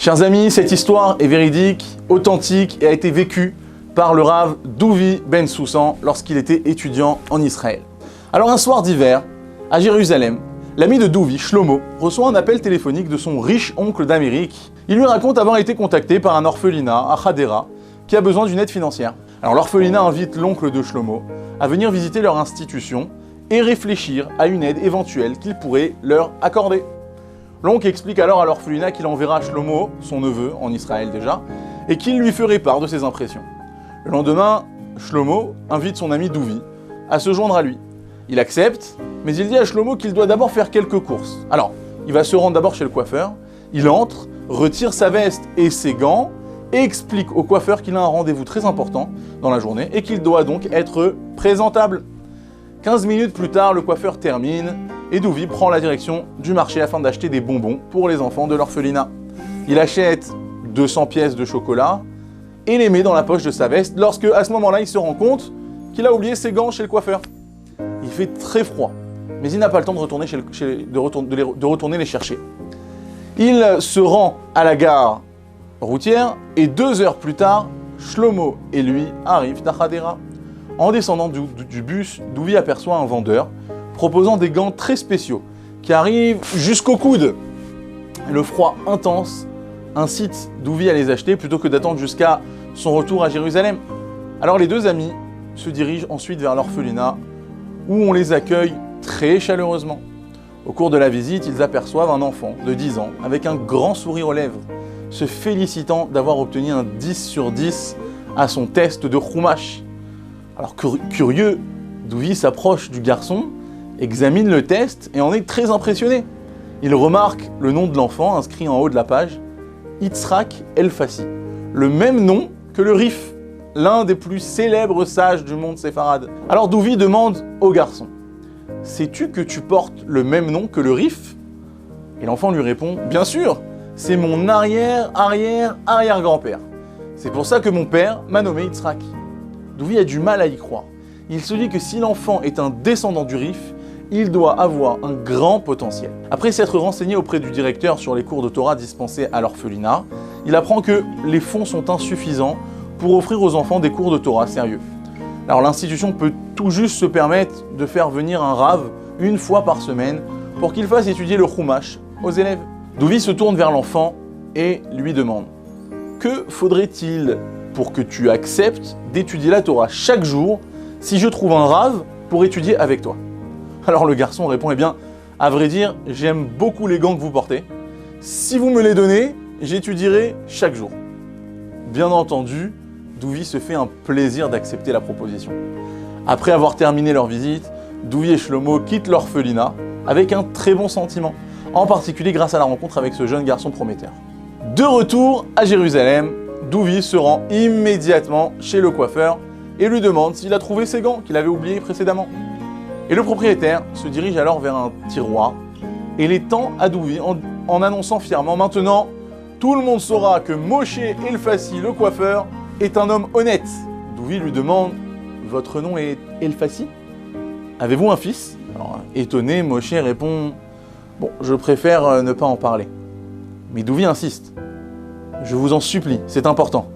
Chers amis, cette histoire est véridique, authentique et a été vécue par le Rav Douvi Ben Soussan lorsqu'il était étudiant en Israël. Alors un soir d'hiver, à Jérusalem, l'ami de Douvi, Shlomo, reçoit un appel téléphonique de son riche oncle d'Amérique. Il lui raconte avoir été contacté par un orphelinat à Hadera qui a besoin d'une aide financière. Alors l'orphelinat invite l'oncle de Shlomo à venir visiter leur institution et réfléchir à une aide éventuelle qu'il pourrait leur accorder. L'oncle explique alors à l'orphelinat qu'il enverra Shlomo, son neveu, en Israël déjà, et qu'il lui ferait part de ses impressions. Le lendemain, Shlomo invite son ami Douvi à se joindre à lui. Il accepte, mais il dit à Shlomo qu'il doit d'abord faire quelques courses. Alors, il va se rendre d'abord chez le coiffeur, il entre, retire sa veste et ses gants, et explique au coiffeur qu'il a un rendez-vous très important dans la journée et qu'il doit donc être présentable. 15 minutes plus tard, le coiffeur termine et Douvi prend la direction du marché afin d'acheter des bonbons pour les enfants de l'orphelinat. Il achète 200 pièces de chocolat et les met dans la poche de sa veste lorsque, à ce moment-là, il se rend compte qu'il a oublié ses gants chez le coiffeur. Il fait très froid, mais il n'a pas le temps de retourner les chercher. Il se rend à la gare routière et 2 heures plus tard, Shlomo et lui arrivent à Hadera. En descendant du bus, Douvi aperçoit un vendeur proposant des gants très spéciaux qui arrivent jusqu'au coude. Le froid intense incite Douvi à les acheter plutôt que d'attendre jusqu'à son retour à Jérusalem. Alors les deux amis se dirigent ensuite vers l'orphelinat où on les accueille très chaleureusement. Au cours de la visite, ils aperçoivent un enfant de 10 ans avec un grand sourire aux lèvres, se félicitant d'avoir obtenu un 10 sur 10 à son test de Chumash. Alors curieux, Douvi s'approche du garçon, examine le test et en est très impressionné. Il remarque le nom de l'enfant inscrit en haut de la page, Yitzhak El-Fassi, le même nom que le Rif, l'un des plus célèbres sages du monde séfarade. Alors Douvi demande au garçon, « Sais-tu que tu portes le même nom que le Rif ?» Et l'enfant lui répond, « Bien sûr, c'est mon arrière-grand-père. C'est pour ça que mon père m'a nommé Yitzhak. » Douvi a du mal à y croire. Il se dit que si l'enfant est un descendant du Rif, il doit avoir un grand potentiel. Après s'être renseigné auprès du directeur sur les cours de Torah dispensés à l'orphelinat, il apprend que les fonds sont insuffisants pour offrir aux enfants des cours de Torah sérieux. Alors l'institution peut tout juste se permettre de faire venir un rave 1 fois par semaine pour qu'il fasse étudier le Chumash aux élèves. Douvi se tourne vers l'enfant et lui demande « Que faudrait-il pour que tu acceptes d'étudier la Torah chaque jour si je trouve un rave pour étudier avec toi ?» Alors le garçon répond « Eh bien, à vrai dire, j'aime beaucoup les gants que vous portez. Si vous me les donnez, j'étudierai chaque jour. » Bien entendu, Douvi se fait un plaisir d'accepter la proposition. Après avoir terminé leur visite, Douvi et Shlomo quittent l'orphelinat avec un très bon sentiment, en particulier grâce à la rencontre avec ce jeune garçon prometteur. De retour à Jérusalem, Douvi se rend immédiatement chez le coiffeur et lui demande s'il a trouvé ses gants qu'il avait oubliés précédemment. Et le propriétaire se dirige alors vers un tiroir et les tend à Douvi en annonçant fièrement « Maintenant, tout le monde saura que Moshe El-Fassi, le coiffeur, est un homme honnête. » Douvi lui demande « Votre nom est El-Fassi? Avez-vous un fils ?» Alors, étonné, Moshe répond « Bon, je préfère ne pas en parler. » Mais Douvi insiste. « Je vous en supplie, c'est important.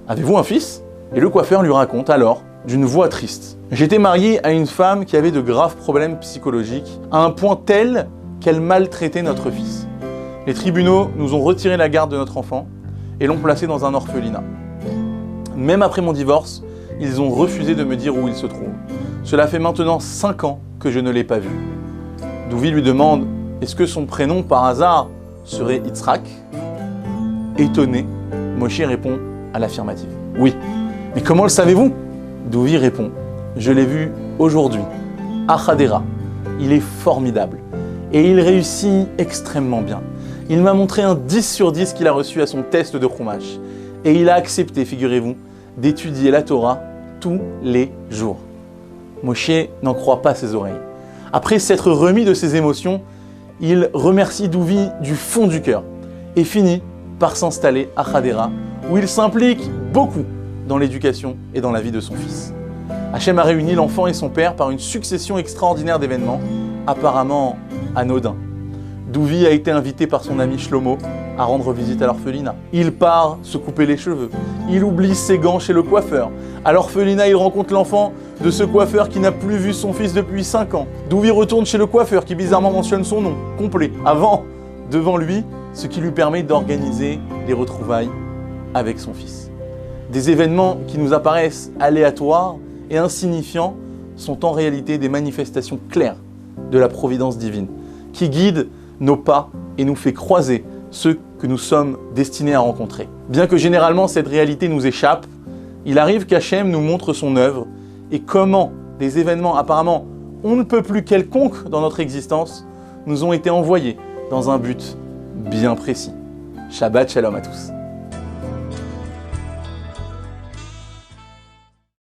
Avez-vous un fils ?» Et le coiffeur lui raconte alors, d'une voix triste. « J'étais marié à une femme qui avait de graves problèmes psychologiques, à un point tel qu'elle maltraitait notre fils. Les tribunaux nous ont retiré la garde de notre enfant et l'ont placé dans un orphelinat. Même après mon divorce, ils ont refusé de me dire où il se trouve. Cela fait maintenant 5 ans que je ne l'ai pas vu. » Douvi lui demande « Est-ce que son prénom par hasard serait Yitzhak ?» Étonné, Moshe répond à l'affirmative. « Oui. Mais comment le savez-vous ?» Douvi répond « Je l'ai vu aujourd'hui, à Hadera. Il est formidable et il réussit extrêmement bien. Il m'a montré un 10 sur 10 qu'il a reçu à son test de Chumash et il a accepté, figurez-vous, d'étudier la Torah tous les jours. » Moshe n'en croit pas ses oreilles. Après s'être remis de ses émotions, il remercie Douvi du fond du cœur et finit par s'installer à Hadera où il s'implique beaucoup dans l'éducation et dans la vie de son fils. Hachem a réuni l'enfant et son père par une succession extraordinaire d'événements, apparemment anodins. Douvi a été invité par son ami Shlomo à rendre visite à l'orphelinat. Il part se couper les cheveux. Il oublie ses gants chez le coiffeur. À l'orphelinat, il rencontre l'enfant de ce coiffeur qui n'a plus vu son fils depuis 5 ans. D'où il retourne chez le coiffeur qui bizarrement mentionne son nom complet avant, devant lui, ce qui lui permet d'organiser les retrouvailles avec son fils. Des événements qui nous apparaissent aléatoires et insignifiants sont en réalité des manifestations claires de la providence divine, qui guide nos pas et nous fait croiser ceux que nous sommes destinés à rencontrer. Bien que généralement cette réalité nous échappe, il arrive qu'Hachem nous montre son œuvre et comment des événements apparemment on ne peut plus quelconques dans notre existence nous ont été envoyés dans un but bien précis. Shabbat Shalom à tous.